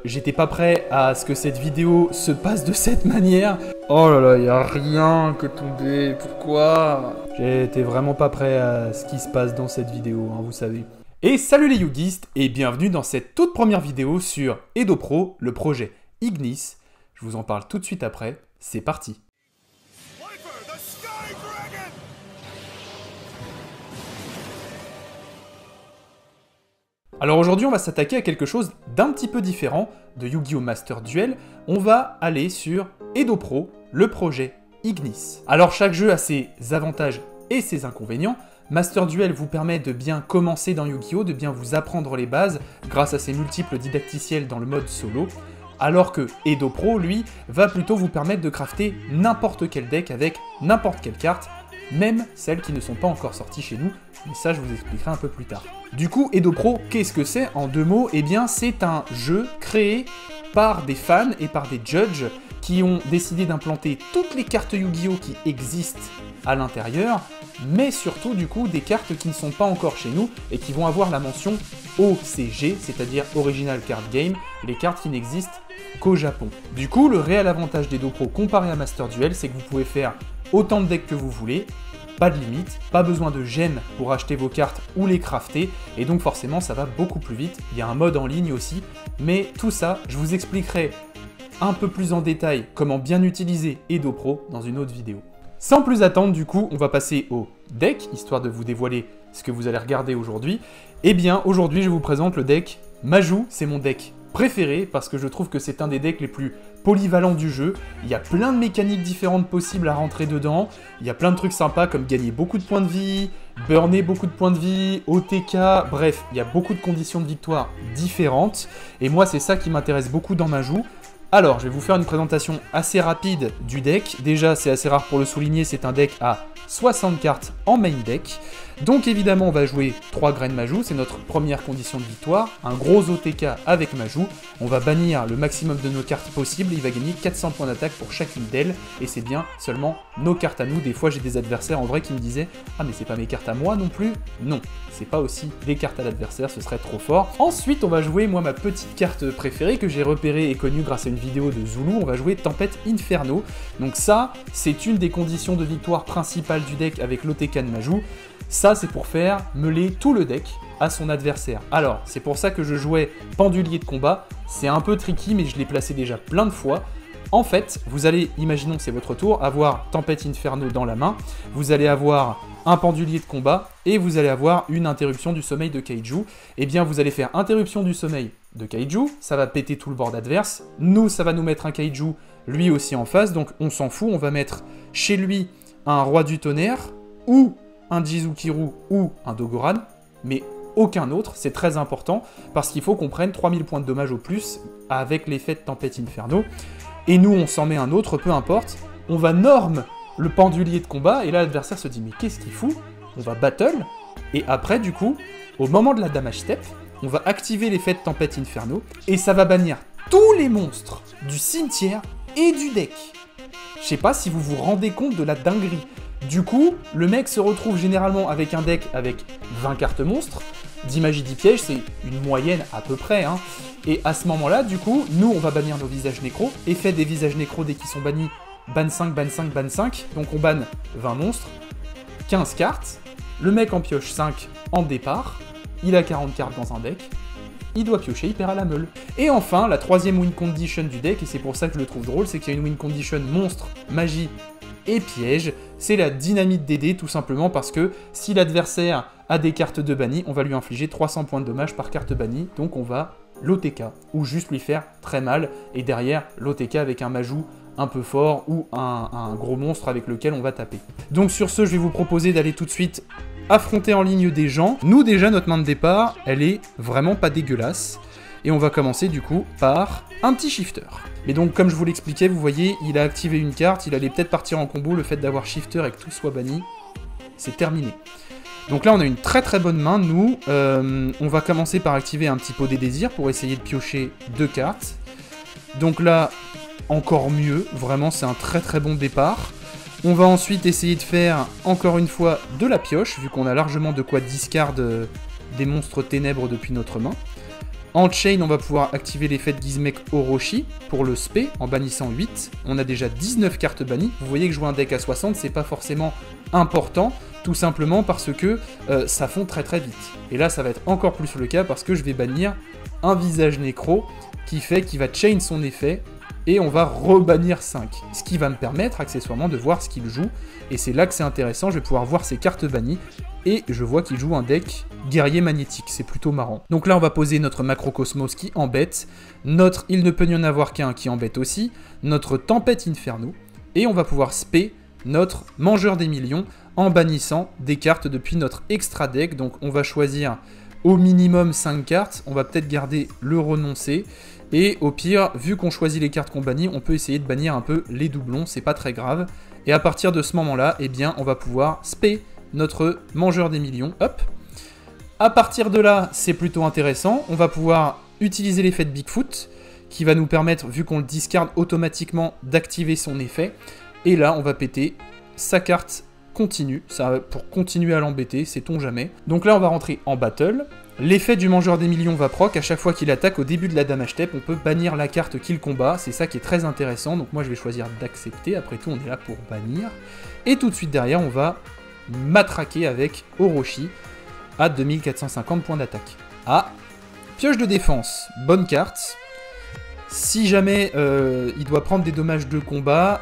J'étais pas prêt à ce que cette vidéo se passe de cette manière. Oh là là, y a rien qui est tombé, pourquoi? J'étais vraiment pas prêt à ce qui se passe dans cette vidéo, hein, vous savez. Et salut les Yugistes, et bienvenue dans cette toute première vidéo sur Edo Pro, le projet Ignis. Je vous en parle tout de suite après, c'est parti. Alors aujourd'hui, on va s'attaquer à quelque chose d'un petit peu différent de Yu-Gi-Oh! Master Duel. On va aller sur Edo Pro, le projet Ignis. Alors chaque jeu a ses avantages et ses inconvénients. Master Duel vous permet de bien commencer dans Yu-Gi-Oh! De bien vous apprendre les bases grâce à ses multiples didacticiels dans le mode solo. Alors que Edo Pro, lui, va plutôt vous permettre de crafter n'importe quel deck avec n'importe quelle carte, même celles qui ne sont pas encore sorties chez nous, mais ça je vous expliquerai un peu plus tard. Du coup, Edo Pro, qu'est-ce que c'est en deux mots? Eh bien, c'est un jeu créé par des fans et par des judges qui ont décidé d'implanter toutes les cartes Yu-Gi-Oh! Qui existent à l'intérieur, mais surtout du coup des cartes qui ne sont pas encore chez nous et qui vont avoir la mention OCG, c'est-à-dire Original Card Game, les cartes qui n'existent qu'au Japon. Du coup, le réel avantage d'Edo Pro comparé à Master Duel, c'est que vous pouvez faire autant de decks que vous voulez, pas de limite, pas besoin de gemmes pour acheter vos cartes ou les crafter, et donc forcément ça va beaucoup plus vite. Il y a un mode en ligne aussi, mais tout ça, je vous expliquerai un peu plus en détail comment bien utiliser Edo Pro dans une autre vidéo. Sans plus attendre, du coup, on va passer au deck, histoire de vous dévoiler ce que vous allez regarder aujourd'hui. Eh bien, aujourd'hui, je vous présente le deck Majou, c'est mon deck préféré parce que je trouve que c'est un des decks les plus polyvalents du jeu. Il y a plein de mécaniques différentes possibles à rentrer dedans. Il y a plein de trucs sympas comme gagner beaucoup de points de vie, burner beaucoup de points de vie, OTK, bref, il y a beaucoup de conditions de victoire différentes. Et moi, c'est ça qui m'intéresse beaucoup dans Majou. Alors, je vais vous faire une présentation assez rapide du deck. Déjà, c'est assez rare pour le souligner, c'est un deck à 60 cartes en main deck. Donc évidemment, on va jouer 3 graines Majou, c'est notre première condition de victoire. Un gros OTK avec Majou. On va bannir le maximum de nos cartes possibles, il va gagner 400 points d'attaque pour chacune d'elles. Et c'est bien seulement nos cartes à nous. Des fois, j'ai des adversaires en vrai qui me disaient « Ah mais c'est pas mes cartes à moi non plus ?» Non, c'est pas aussi les cartes à l'adversaire, ce serait trop fort. Ensuite, on va jouer, moi, ma petite carte préférée que j'ai repérée et connue grâce à une vidéo de Zulu. On va jouer Tempête Inferno. Donc ça, c'est une des conditions de victoire principales du deck avec l'OTK de Majou. Ça, c'est pour faire meuler tout le deck à son adversaire. Alors, c'est pour ça que je jouais Pendulier de combat. C'est un peu tricky, mais je l'ai placé déjà plein de fois. En fait, vous allez, imaginons que c'est votre tour, avoir Tempête Inferno dans la main. Vous allez avoir un Pendulier de combat et vous allez avoir une interruption du sommeil de Kaiju. Eh bien, vous allez faire interruption du sommeil de Kaiju. Ça va péter tout le board adverse. Nous, ça va nous mettre un Kaiju, lui aussi en face. Donc, on s'en fout. On va mettre chez lui un Roi du Tonnerre ou un Jizukiru ou un Dogoran, mais aucun autre, c'est très important, parce qu'il faut qu'on prenne 3000 points de dommage au plus avec l'effet de Tempête Inferno, et nous on s'en met un autre, peu importe, on va norme le Pendulier de combat, et là l'adversaire se dit mais qu'est-ce qu'il fout? On va battle, et après du coup, au moment de la damage step, on va activer l'effet de Tempête Inferno, et ça va bannir tous les monstres du cimetière et du deck. Je sais pas si vous vous rendez compte de la dinguerie. Du coup, le mec se retrouve généralement avec un deck avec 20 cartes monstres, 10 magies 10 pièges, c'est une moyenne à peu près, hein. Et à ce moment-là, du coup, nous on va bannir nos visages nécro, effet des visages nécro dès qu'ils sont bannis, ban 5, ban 5, ban 5, donc on banne 20 monstres, 15 cartes, le mec en pioche 5 en départ, il a 40 cartes dans un deck, il doit piocher, il perd à la meule. Et enfin, la troisième win condition du deck, et c'est pour ça que je le trouve drôle, c'est qu'il y a une win condition monstre, magie et piège, c'est la dynamite des dés tout simplement parce que si l'adversaire a des cartes de banni, on va lui infliger 300 points de dommage par carte bannie, donc on va l'OTK, ou juste lui faire très mal, et derrière l'OTK avec un Majou un peu fort, ou un gros monstre avec lequel on va taper. Donc sur ce, je vais vous proposer d'aller tout de suite affronter en ligne des gens. Nous déjà, notre main de départ, elle est vraiment pas dégueulasse. Et on va commencer du coup par un petit shifter. Et donc comme je vous l'expliquais, vous voyez, il a activé une carte, il allait peut-être partir en combo, le fait d'avoir shifter et que tout soit banni, c'est terminé. Donc là on a une très très bonne main, nous, on va commencer par activer un petit pot des désirs pour essayer de piocher 2 cartes. Donc là, encore mieux, vraiment c'est un très très bon départ. On va ensuite essayer de faire encore une fois de la pioche, vu qu'on a largement de quoi discard des monstres ténèbres depuis notre main. En chain, on va pouvoir activer l'effet de Gizmek Orochi pour le spé en bannissant 8. On a déjà 19 cartes bannies. Vous voyez que jouer un deck à 60, c'est pas forcément important, tout simplement parce que ça fond très très vite. Et là, ça va être encore plus le cas parce que je vais bannir un visage nécro qui fait qu'il va chain son effet et on va rebannir 5. Ce qui va me permettre accessoirement de voir ce qu'il joue. Et c'est là que c'est intéressant, je vais pouvoir voir ses cartes bannies. Et je vois qu'il joue un deck guerrier magnétique, c'est plutôt marrant. Donc là on va poser notre Macrocosmos qui embête, notre Il ne peut n'y en avoir qu'un qui embête aussi, notre Tempête Inferno, et on va pouvoir spé notre Mangeur des Millions en bannissant des cartes depuis notre extra deck. Donc on va choisir au minimum 5 cartes, on va peut-être garder le renoncer, et au pire, vu qu'on choisit les cartes qu'on bannit, on peut essayer de bannir un peu les doublons, c'est pas très grave. Et à partir de ce moment-là, eh bien on va pouvoir spé notre Mangeur des Millions, hop. À partir de là, c'est plutôt intéressant, on va pouvoir utiliser l'effet de Bigfoot, qui va nous permettre, vu qu'on le discarde automatiquement, d'activer son effet. Et là, on va péter sa carte continue, ça pour continuer à l'embêter, sait-on jamais. Donc là, on va rentrer en battle. L'effet du Mangeur des Millions va proc, à chaque fois qu'il attaque au début de la damage step, on peut bannir la carte qu'il combat, c'est ça qui est très intéressant, donc moi je vais choisir d'accepter, après tout on est là pour bannir. Et tout de suite derrière, on va matraquer avec Orochi à 2450 points d'attaque. Ah, pioche de défense, bonne carte. Si jamais il doit prendre des dommages de combat,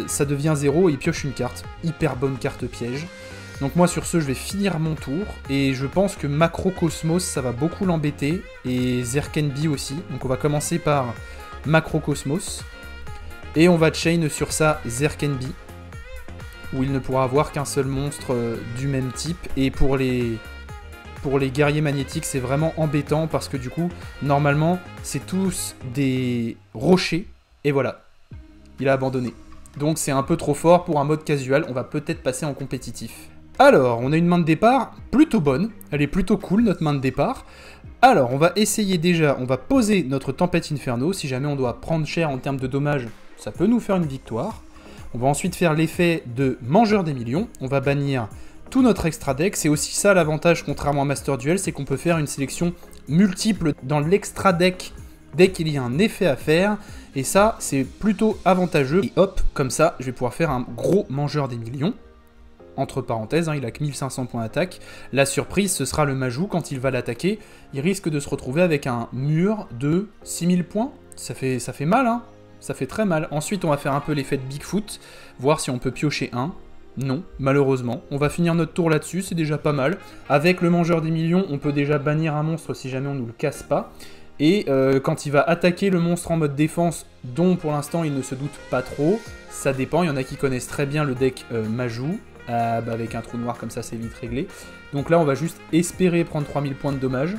ça devient 0 et il pioche une carte. Hyper bonne carte piège. Donc moi sur ce, je vais finir mon tour. Et je pense que Macrocosmos, ça va beaucoup l'embêter. Et Zerkenbi aussi. Donc on va commencer par Macrocosmos. Et on va chain sur ça Zerkenbi, où il ne pourra avoir qu'un seul monstre du même type. Et pour les guerriers magnétiques, c'est vraiment embêtant parce que du coup, normalement, c'est tous des rochers. Et voilà, il a abandonné. Donc c'est un peu trop fort pour un mode casual, on va peut-être passer en compétitif. Alors, on a une main de départ plutôt bonne, elle est plutôt cool notre main de départ. Alors, on va essayer déjà, on va poser notre Tempête Inferno, si jamais on doit prendre cher en termes de dommages, ça peut nous faire une victoire. On va ensuite faire l'effet de Mangeur des Millions, on va bannir tout notre extra deck. C'est aussi ça l'avantage contrairement à Master Duel, c'est qu'on peut faire une sélection multiple dans l'extra deck dès qu'il y a un effet à faire. Et ça, c'est plutôt avantageux. Et hop, comme ça, je vais pouvoir faire un gros Mangeur des Millions. Entre parenthèses, hein, il a que 1500 points d'attaque. La surprise, ce sera le Majou. Quand il va l'attaquer, il risque de se retrouver avec un mur de 6000 points. Ça fait mal, hein. Ça fait très mal. Ensuite, on va faire un peu l'effet de Bigfoot, voir si on peut piocher un. Non, malheureusement. On va finir notre tour là-dessus, c'est déjà pas mal. Avec le Mangeur des Millions, on peut déjà bannir un monstre si jamais on nous le casse pas. Et quand il va attaquer le monstre en mode défense, dont pour l'instant il ne se doute pas trop, ça dépend. Il y en a qui connaissent très bien le deck Majou. Avec un trou noir comme ça, c'est vite réglé. Donc là, on va juste espérer prendre 3000 points de dommage.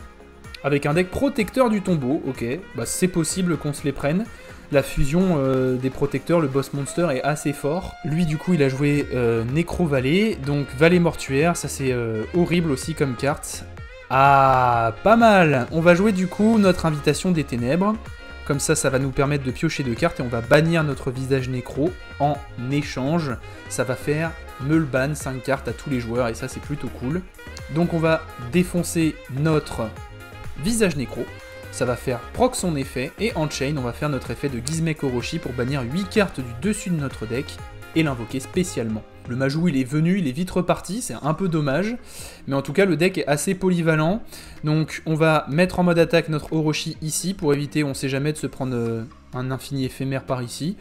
Avec un deck protecteur du tombeau, ok, bah, c'est possible qu'on se les prenne. La fusion des protecteurs, le boss monster est assez fort. Lui du coup il a joué Nécro Vallée, donc Vallée Mortuaire, ça c'est horrible aussi comme carte. Ah, pas mal. On va jouer du coup notre Invitation des Ténèbres. Comme ça, ça va nous permettre de piocher 2 cartes et on va bannir notre visage nécro en échange. Ça va faire meule ban 5 cartes à tous les joueurs et ça c'est plutôt cool. Donc on va défoncer notre visage nécro. Ça va faire proc son effet, et en chain, on va faire notre effet de Gizmek Orochi pour bannir 8 cartes du dessus de notre deck et l'invoquer spécialement. Le Majou, il est venu, il est vite reparti, c'est un peu dommage, mais en tout cas, le deck est assez polyvalent. Donc, on va mettre en mode attaque notre Orochi ici, pour éviter, on sait jamais, de se prendre un infini éphémère par ici.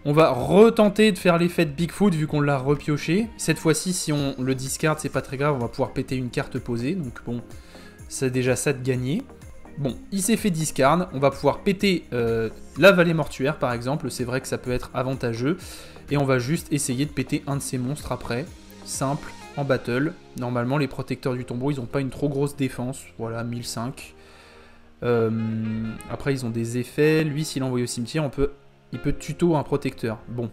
On va retenter de faire l'effet de Bigfoot, vu qu'on l'a repioché. Cette fois-ci, si on le discard, c'est pas très grave, on va pouvoir péter une carte posée, donc bon, c'est déjà ça de gagner. Bon, il s'est fait discard, on va pouvoir péter la Vallée Mortuaire par exemple, c'est vrai que ça peut être avantageux. Et on va juste essayer de péter un de ces monstres après, simple, en battle. Normalement les protecteurs du tombeau, ils n'ont pas une trop grosse défense, voilà, 1005. Après ils ont des effets, lui s'il envoie au cimetière, il peut tuto un protecteur. Bon,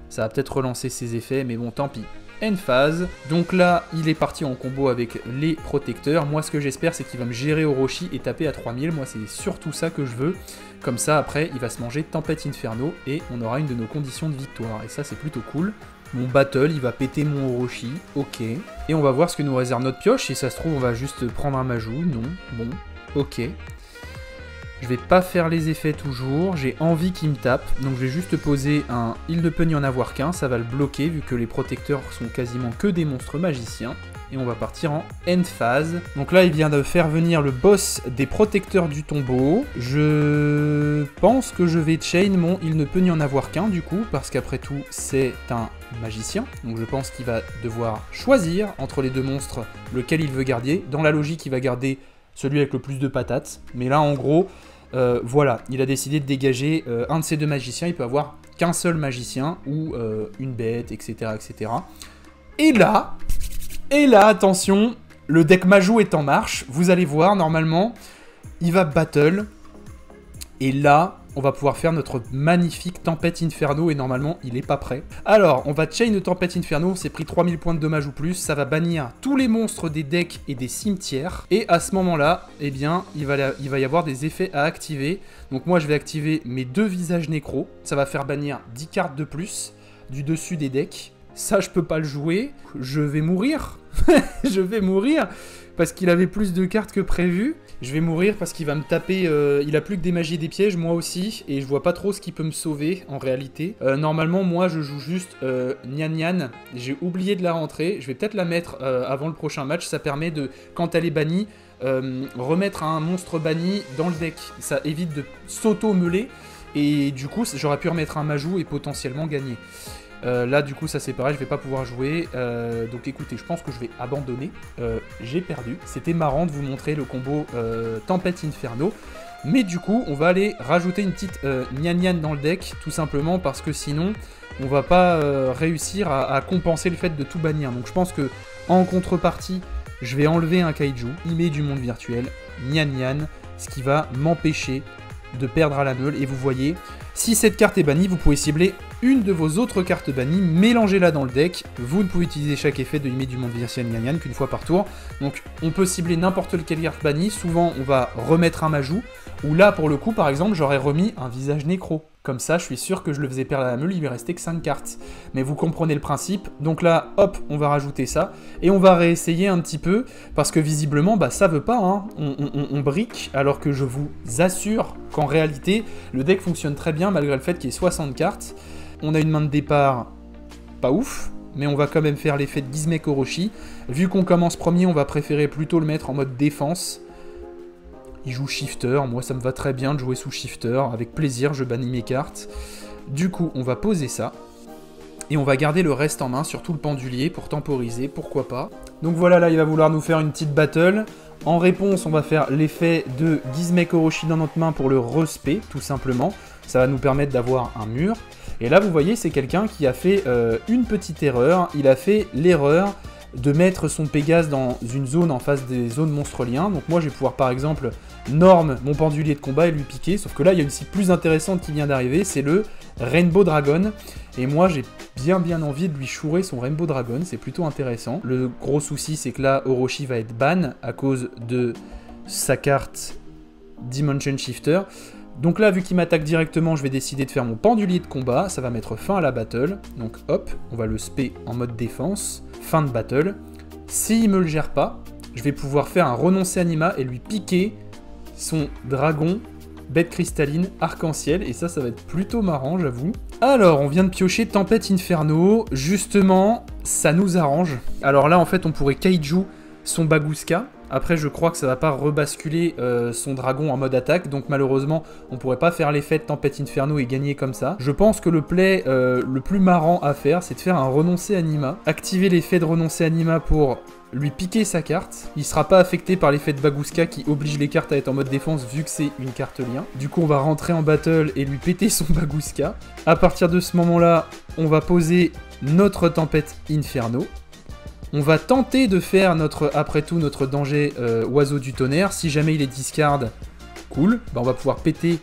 ça va peut-être relancer ses effets, mais bon, tant pis. End phase. Donc là, il est parti en combo avec les protecteurs. Moi, ce que j'espère, c'est qu'il va me gérer Orochi et taper à 3000. Moi, c'est surtout ça que je veux. Comme ça, après, il va se manger Tempête Inferno et on aura une de nos conditions de victoire. Et ça, c'est plutôt cool. Mon battle, il va péter mon Orochi. Ok. Et on va voir ce que nous réserve notre pioche. Si ça se trouve, on va juste prendre un Majou. Non. Bon. Ok. Je vais pas faire les effets toujours, j'ai envie qu'il me tape, donc je vais juste poser un « il ne peut n'y en avoir qu'un », ça va le bloquer vu que les protecteurs sont quasiment que des monstres magiciens. Et on va partir en end phase. Donc là, il vient de faire venir le boss des protecteurs du tombeau. Je pense que je vais chain mon il ne peut n'y en avoir qu'un du coup, parce qu'après tout, c'est un magicien. Donc je pense qu'il va devoir choisir entre les deux monstres lequel il veut garder. Dans la logique, il va garder celui avec le plus de patates. Mais là, en gros, voilà, il a décidé de dégager un de ces deux magiciens. Il peut avoir qu'un seul magicien ou une bête, etc., etc. Et là, attention, le deck Majou est en marche. Vous allez voir, normalement, il va battle. Et là, on va pouvoir faire notre magnifique Tempête Inferno. Et normalement, il est pas prêt. Alors, on va chain de Tempête Inferno. C'est pris 3000 points de dommages ou plus. Ça va bannir tous les monstres des decks et des cimetières. Et à ce moment-là, eh bien, il va y avoir des effets à activer. Donc moi, je vais activer mes 2 visages nécro. Ça va faire bannir 10 cartes de plus du dessus des decks. Ça, je peux pas le jouer. Je vais mourir. Je vais mourir parce qu'il avait plus de cartes que prévu. Je vais mourir parce qu'il va me taper... il a plus que des magies et des pièges, moi aussi. Et je vois pas trop ce qui peut me sauver, en réalité. Normalement, moi, je joue juste Nyan Nyan. J'ai oublié de la rentrer. Je vais peut-être la mettre avant le prochain match. Ça permet de, quand elle est bannie, remettre un monstre banni dans le deck. Ça évite de s'auto-meuler. Et du coup, j'aurais pu remettre un Majou et potentiellement gagner. Là du coup ça c'est pareil, je vais pas pouvoir jouer, donc écoutez, je pense que je vais abandonner, j'ai perdu. C'était marrant de vous montrer le combo Tempête Inferno, mais du coup on va aller rajouter une petite Nyan Nyan dans le deck, tout simplement parce que sinon on va pas réussir à compenser le fait de tout bannir. Donc je pense que en contrepartie, je vais enlever un Kaiju, il met du monde virtuel, Nyan Nyan, ce qui va m'empêcher de perdre à la meule. Et vous voyez, si cette carte est bannie, vous pouvez cibler une de vos autres cartes bannies, mélangez-la dans le deck. Vous ne pouvez utiliser chaque effet de Limée du monde virtuel Nyan Nyan qu'une fois par tour. Donc on peut cibler n'importe quelle carte bannie. Souvent on va remettre un Majou, ou là pour le coup par exemple j'aurais remis un visage nécro. Comme ça je suis sûr que je le faisais perdre à la meule, il lui restait que 5 cartes. Mais vous comprenez le principe. Donc là hop, on va rajouter ça. Et on va réessayer un petit peu, parce que visiblement bah ça veut pas, hein. On brique, alors que je vous assure qu'en réalité le deck fonctionne très bien malgré le fait qu'il y ait 60 cartes. On a une main de départ pas ouf, mais on va quand même faire l'effet de Gizmek Orochi. Vu qu'on commence premier, on va préférer plutôt le mettre en mode défense. Il joue Shifter, moi ça me va très bien de jouer sous Shifter, avec plaisir, je bannis mes cartes. Du coup, on va poser ça, et on va garder le reste en main, surtout le pendulier, pour temporiser, pourquoi pas. Donc voilà, là il va vouloir nous faire une petite battle. En réponse, on va faire l'effet de Gizmek Orochi dans notre main pour le respect, tout simplement. Ça va nous permettre d'avoir un mur. Et là, vous voyez, c'est quelqu'un qui a fait une petite erreur. Il a fait l'erreur de mettre son Pégase dans une zone en face des zones monstres liens. Donc moi, je vais pouvoir, par exemple, norme mon pendulier de combat et lui piquer. Sauf que là, il y a une cible plus intéressante qui vient d'arriver, c'est le Rainbow Dragon. Et moi, j'ai bien envie de lui chourer son Rainbow Dragon. C'est plutôt intéressant. Le gros souci, c'est que là, Orochi va être ban à cause de sa carte Dimension Shifter. Donc là, vu qu'il m'attaque directement, je vais décider de faire mon pendulier de combat. Ça va mettre fin à la battle. Donc hop, on va le spé en mode défense. Fin de battle. S'il me le gère pas, je vais pouvoir faire un renoncer anima et lui piquer son dragon, bête cristalline, arc-en-ciel. Et ça va être plutôt marrant, j'avoue. Alors, on vient de piocher Tempête Inferno. Justement, ça nous arrange. Alors là, en fait, on pourrait Kaiju son Bagooska. Après, je crois que ça va pas rebasculer son dragon en mode attaque, donc malheureusement, on pourrait pas faire l'effet de Tempête Inferno et gagner comme ça. Je pense que le play le plus marrant à faire, c'est de faire un renoncer anima. Activer l'effet de renoncer anima pour lui piquer sa carte. Il sera pas affecté par l'effet de Bagooska qui oblige les cartes à être en mode défense vu que c'est une carte lien. Du coup, on va rentrer en battle et lui péter son Bagooska. À partir de ce moment-là, on va poser notre Tempête Inferno. On va tenter de faire après tout notre danger oiseau du tonnerre. Si jamais il est discard, cool. Bah, on va pouvoir péter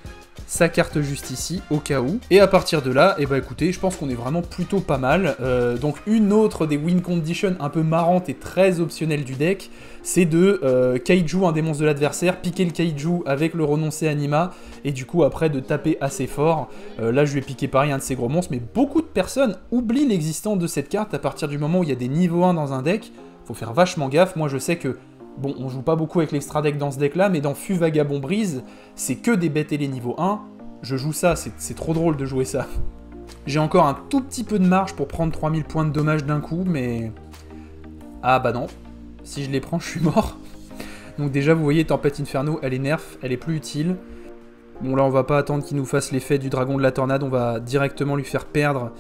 sa carte juste ici, au cas où. Et à partir de là, eh bah, écoutez, je pense qu'on est vraiment plutôt pas mal. Donc une autre des win conditions un peu marrantes et très optionnelles du deck, c'est de Kaiju un des monstres de l'adversaire, piquer le Kaiju avec le renoncer anima, et du coup après de taper assez fort. Là je vais piquer pareil un de ces gros monstres, mais beaucoup de personnes oublient l'existence de cette carte à partir du moment où il y a des niveaux 1 dans un deck. Faut faire vachement gaffe. Moi je sais que Bon, on joue pas beaucoup avec l'extra deck dans ce deck-là, mais dans Fu Vagabond Brise, c'est que des bêtes ailées niveau 1. Je joue ça, c'est trop drôle de jouer ça. J'ai encore un tout petit peu de marge pour prendre 3000 points de dommage d'un coup, mais... Ah bah non, si je les prends, je suis mort. Donc déjà, vous voyez, Tempête Inferno, elle est nerf, elle est plus utile. Bon, là, on va pas attendre qu'il nous fasse l'effet du Dragon de la Tornade, on va directement lui faire perdre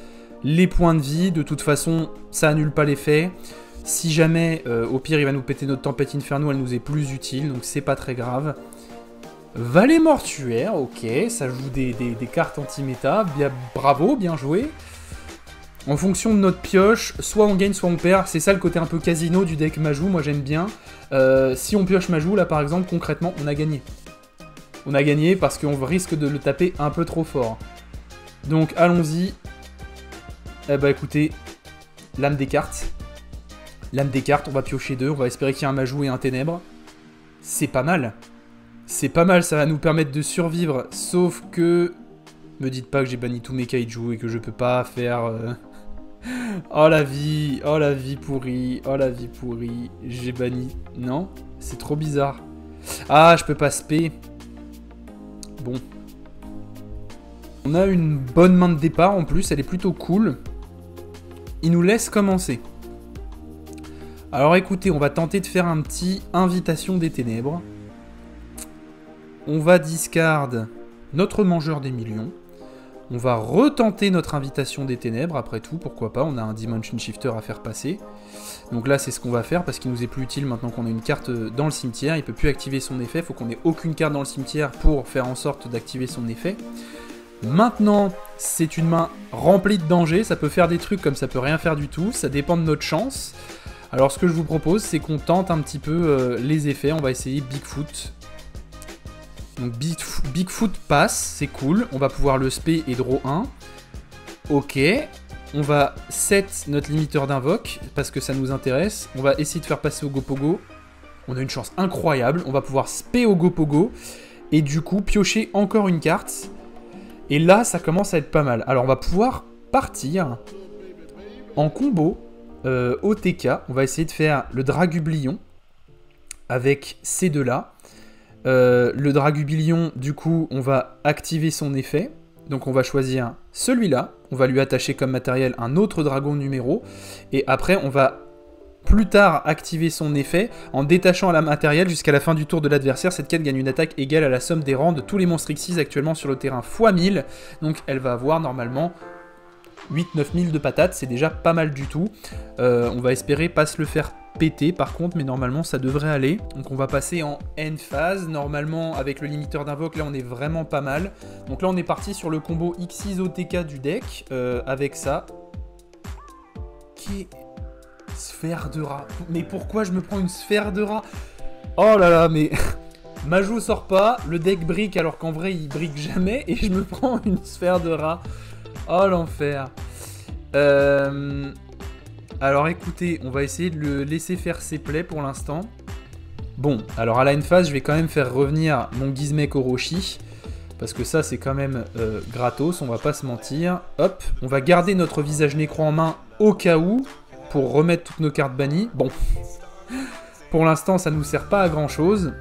les points de vie. De toute façon, ça annule pas l'effet. Si jamais, au pire, il va nous péter notre Tempête Inferno, elle nous est plus utile, donc c'est pas très grave. Valet Mortuaire, ok, ça joue des cartes anti-méta, bien, bravo, bien joué. En fonction de notre pioche, soit on gagne, soit on perd. C'est ça le côté un peu casino du deck Majou, moi j'aime bien. Si on pioche Majou, là par exemple, concrètement, on a gagné. On a gagné parce qu'on risque de le taper un peu trop fort. Donc allons-y. Eh bah écoutez, Lame des cartes. Lame des cartes, on va piocher 2, on va espérer qu'il y ait un Majou et un Ténèbres. C'est pas mal. C'est pas mal, ça va nous permettre de survivre, sauf que... Me dites pas que j'ai banni tous mes kaiju et que je peux pas faire... Oh la vie pourrie, oh la vie pourrie, j'ai banni. Non, c'est trop bizarre. Ah, je peux pas spé. Bon. On a une bonne main de départ en plus, elle est plutôt cool. Il nous laisse commencer. Alors écoutez, on va tenter de faire un petit Invitation des Ténèbres. On va discard notre Mangeur des Millions. On va retenter notre Invitation des Ténèbres, après tout, pourquoi pas, on a un Dimension Shifter à faire passer. Donc là, c'est ce qu'on va faire, parce qu'il nous est plus utile maintenant qu'on a une carte dans le cimetière, il peut plus activer son effet, il faut qu'on ait aucune carte dans le cimetière pour faire en sorte d'activer son effet. Maintenant, c'est une main remplie de dangers, ça peut faire des trucs comme ça peut rien faire du tout, ça dépend de notre chance. Alors ce que je vous propose, c'est qu'on tente un petit peu les effets, on va essayer Bigfoot. Donc Bigfoot passe, c'est cool, on va pouvoir le spé et draw 1. Ok, on va set notre limiteur d'invoque, parce que ça nous intéresse. On va essayer de faire passer au Gopogo. On a une chance incroyable, on va pouvoir spé au Gopogo, et du coup piocher encore une carte. Et là, ça commence à être pas mal. Alors on va pouvoir partir en combo OTK. On va essayer de faire le Dragublion avec ces deux-là. Le Dragublion, du coup, on va activer son effet. Donc on va choisir celui-là. On va lui attacher comme matériel un autre dragon numéro. Et après, on va plus tard activer son effet en détachant la matériel jusqu'à la fin du tour de l'adversaire. Cette carte gagne une attaque égale à la somme des rangs de tous les monstres Xyz actuellement sur le terrain x 1000. Donc elle va avoir normalement 8-9 000 de patates. C'est déjà pas mal du tout. On va espérer pas se le faire péter par contre, mais normalement ça devrait aller. Donc on va passer en end phase. Normalement avec le limiteur d'invoque, là on est vraiment pas mal. Donc là on est parti sur le combo Xyz OTK du deck avec ça. Qui est sphère de rat. Mais pourquoi je me prends une sphère de rat? Oh là là, mais Majou sort pas, le deck brique alors qu'en vrai il brique jamais et je me prends une sphère de rat. Oh l'enfer. Alors écoutez, on va essayer de le laisser faire ses plays pour l'instant. Bon, alors à la end phase, je vais quand même faire revenir mon Gizmek Orochi. Parce que ça, c'est quand même gratos, on va pas se mentir. Hop, on va garder notre visage nécro en main au cas où, pour remettre toutes nos cartes bannies. Bon, pour l'instant, ça nous sert pas à grand chose.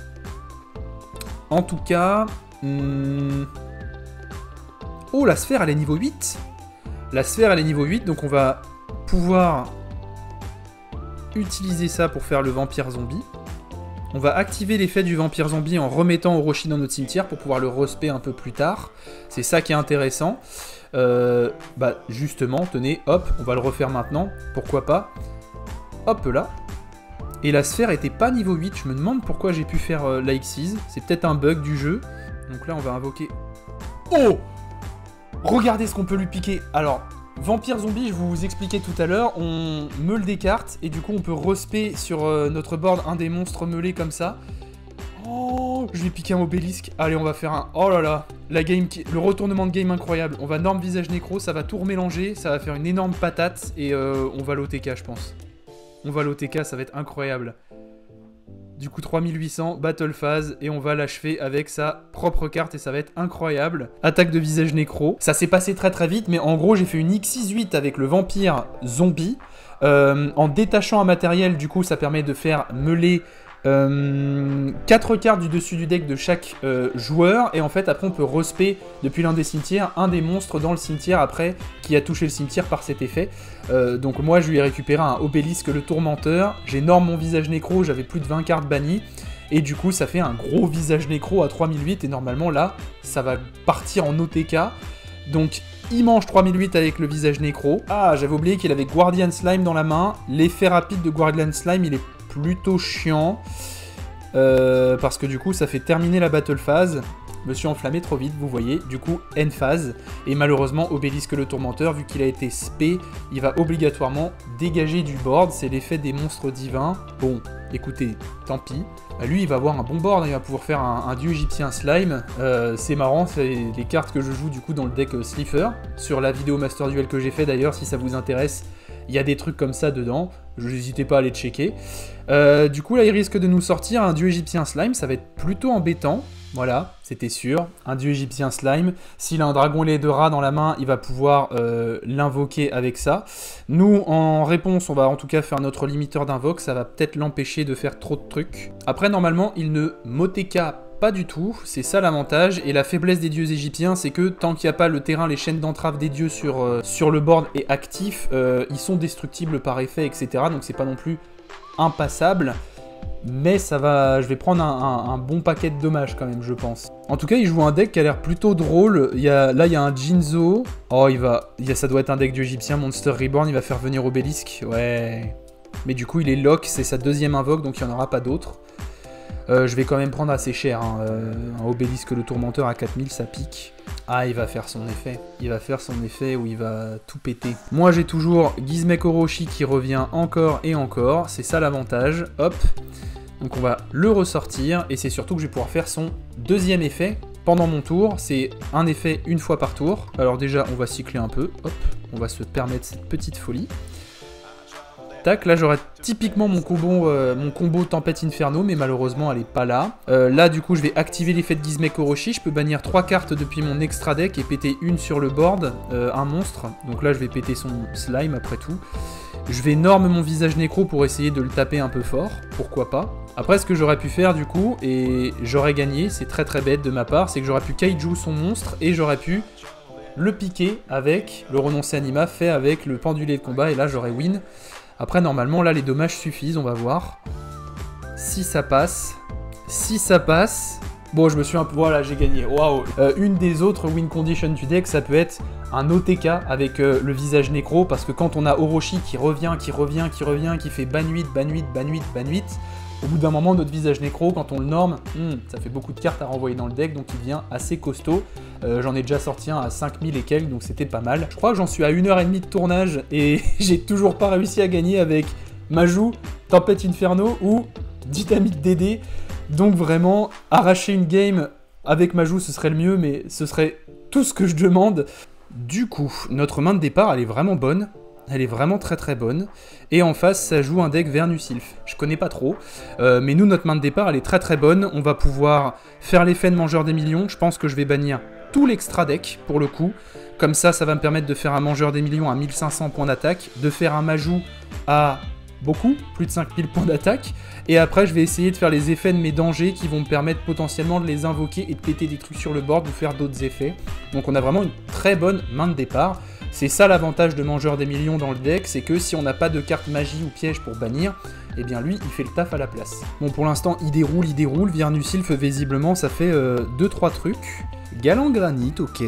En tout cas... Oh, la sphère, elle est niveau 8. La sphère, elle est niveau 8, donc on va pouvoir utiliser ça pour faire le vampire zombie. On va activer l'effet du vampire zombie en remettant Orochi dans notre cimetière pour pouvoir le respect un peu plus tard. C'est ça qui est intéressant. Bah justement, tenez, hop, on va le refaire maintenant. Pourquoi pas. Hop là. Et la sphère était pas niveau 8. Je me demande pourquoi j'ai pu faire la Xyz. C'est peut-être un bug du jeu. Donc là, on va invoquer... Oh! Regardez ce qu'on peut lui piquer. Alors... Vampire zombie, je vous expliquais tout à l'heure, on meule des cartes et du coup on peut respect sur notre board un des monstres meulés comme ça. Oh, je vais piquer un obélisque. Allez, on va faire un... Oh là là, le retournement de game incroyable. On va norme visage nécro, ça va tout remélanger, ça va faire une énorme patate et on va l'OTK je pense. On va l'OTK, ça va être incroyable. Du coup 3800, battle phase, et on va l'achever avec sa propre carte et ça va être incroyable. Attaque de visage nécro. Ça s'est passé très très vite, mais en gros j'ai fait une X68 avec le vampire zombie. En détachant un matériel, du coup ça permet de faire meuler 4 cartes du dessus du deck de chaque joueur, et en fait après on peut respect depuis l'un des cimetières un des monstres dans le cimetière après qui a touché le cimetière par cet effet. Donc moi je lui ai récupéré un obélisque le tourmenteur, j'ai norme mon visage nécro, j'avais plus de 20 cartes bannies, et du coup ça fait un gros visage nécro à 3008, et normalement là ça va partir en OTK. Donc il mange 3008 avec le visage nécro. Ah, j'avais oublié qu'il avait Guardian Slime dans la main. L'effet rapide de Guardian Slime il est plutôt chiant, parce que du coup ça fait terminer la battle phase. Je me suis enflammé trop vite, vous voyez, du coup end phase, et malheureusement Obélisque le Tourmenteur, vu qu'il a été spé, il va obligatoirement dégager du board, c'est l'effet des monstres divins. Bon, écoutez, tant pis. Lui il va avoir un bon board, il va pouvoir faire un dieu égyptien slime, c'est marrant, c'est les cartes que je joue du coup dans le deck Slifer, sur la vidéo Master Duel que j'ai fait d'ailleurs, si ça vous intéresse, il y a des trucs comme ça dedans, n'hésitez pas à les checker. Du coup là il risque de nous sortir un dieu égyptien slime, ça va être plutôt embêtant. Voilà, c'était sûr, un dieu égyptien slime. S'il a un dragon lait de rat dans la main, il va pouvoir l'invoquer avec ça. Nous, en réponse, on va en tout cas faire notre limiteur d'invoque, ça va peut-être l'empêcher de faire trop de trucs. Après, normalement, il ne motéka pas du tout, c'est ça l'avantage. Et la faiblesse des dieux égyptiens, c'est que tant qu'il n'y a pas le terrain, les chaînes d'entrave des dieux sur le board est actif, ils sont destructibles par effet, etc. Donc c'est pas non plus impassable. Mais ça va, je vais prendre un bon paquet de dommages quand même, je pense. En tout cas, il joue un deck qui a l'air plutôt drôle. Là, il y a un Jinzo. Oh, ça doit être un deck du égyptien, Monster Reborn. Il va faire venir Obélisque. Ouais. Mais du coup, il est lock, c'est sa deuxième invoque, donc il n'y en aura pas d'autres. Je vais quand même prendre assez cher. Hein. Un Obélisque le Tourmenteur à 4000, ça pique. Ah, il va faire son effet. Il va faire son effet où il va tout péter. Moi, j'ai toujours Gizmek Orochi qui revient encore et encore. C'est ça l'avantage. Hop. Donc on va le ressortir, et c'est surtout que je vais pouvoir faire son deuxième effet pendant mon tour. C'est un effet une fois par tour. Alors déjà, on va cycler un peu. Hop. On va se permettre cette petite folie. Tac, là j'aurais typiquement mon combo Tempête Inferno, mais malheureusement elle est pas là. Là du coup je vais activer l'effet de Gizmek Orochi, je peux bannir 3 cartes depuis mon extra deck et péter une sur le board, un monstre. Donc là je vais péter son slime après tout. Je vais norme mon visage nécro pour essayer de le taper un peu fort, pourquoi pas. Après ce que j'aurais pu faire du coup, et j'aurais gagné, c'est très très bête de ma part, c'est que j'aurais pu kaiju son monstre et j'aurais pu le piquer avec le renoncé anima fait avec le pendulé de combat, et là j'aurais win. Après, normalement, là, les dommages suffisent, on va voir. Si ça passe. Si ça passe. Bon, je me suis un peu... Voilà, j'ai gagné. Waouh. Une des autres win conditions du deck, ça peut être un OTK avec le visage nécro, parce que quand on a Orochi qui revient, qui fait ban 8, ban 8, ban 8, ban 8, au bout d'un moment, notre visage nécro, quand on le norme, ça fait beaucoup de cartes à renvoyer dans le deck, donc il devient assez costaud. J'en ai déjà sorti un à 5000 et quelques, donc c'était pas mal. Je crois que j'en suis à 1h30 de tournage, et j'ai toujours pas réussi à gagner avec Majou, Tempête Inferno ou Dynamite DD. Donc vraiment, arracher une game avec Majou, ce serait le mieux, mais ce serait tout ce que je demande. Du coup, notre main de départ, elle est vraiment bonne. Elle est vraiment très très bonne. Et en face, ça joue un deck Vernusylph. Je connais pas trop. Mais nous, notre main de départ, elle est très très bonne. On va pouvoir faire l'effet de Mangeur des Millions. Je pense que je vais bannir tout l'extra deck, pour le coup. Comme ça, ça va me permettre de faire un Mangeur des Millions à 1500 points d'attaque. De faire un Majou à beaucoup, plus de 5000 points d'attaque. Et après, je vais essayer de faire les effets de mes dangers qui vont me permettre potentiellement de les invoquer et de péter des trucs sur le board ou faire d'autres effets. Donc on a vraiment une très bonne main de départ. C'est ça l'avantage de Mangeur des Millions dans le deck, c'est que si on n'a pas de carte magie ou piège pour bannir, eh bien lui, il fait le taf à la place. Bon, pour l'instant, il déroule. Vernusylph, visiblement, ça fait 2-3 trucs. Galant Granit, ok.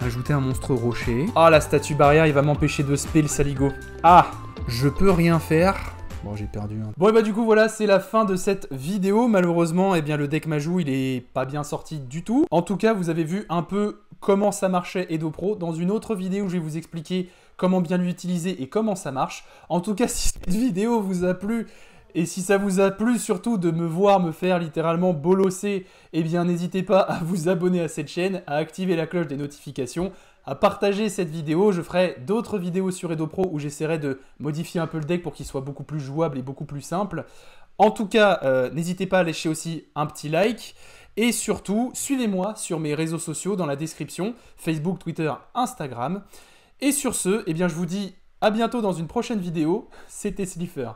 Ajouter un monstre rocher. Ah, la statue barrière, il va m'empêcher de spell le saligo. Ah, je peux rien faire. Bon, j'ai perdu un. Bon, et bah du coup, voilà, c'est la fin de cette vidéo. Malheureusement, eh bien, le deck Majou, il est pas bien sorti du tout. En tout cas, vous avez vu un peu comment ça marchait Edo Pro. Dans une autre vidéo, je vais vous expliquer comment bien l'utiliser et comment ça marche. En tout cas, si cette vidéo vous a plu, et si ça vous a plu surtout de me voir me faire littéralement bolosser, eh bien n'hésitez pas à vous abonner à cette chaîne, à activer la cloche des notifications, à partager cette vidéo. Je ferai d'autres vidéos sur Edo Pro où j'essaierai de modifier un peu le deck pour qu'il soit beaucoup plus jouable et beaucoup plus simple. En tout cas, n'hésitez pas à lâcher aussi un petit like. Et surtout, suivez-moi sur mes réseaux sociaux dans la description, Facebook, Twitter, Instagram. Et sur ce, eh bien, je vous dis à bientôt dans une prochaine vidéo. C'était Slifer.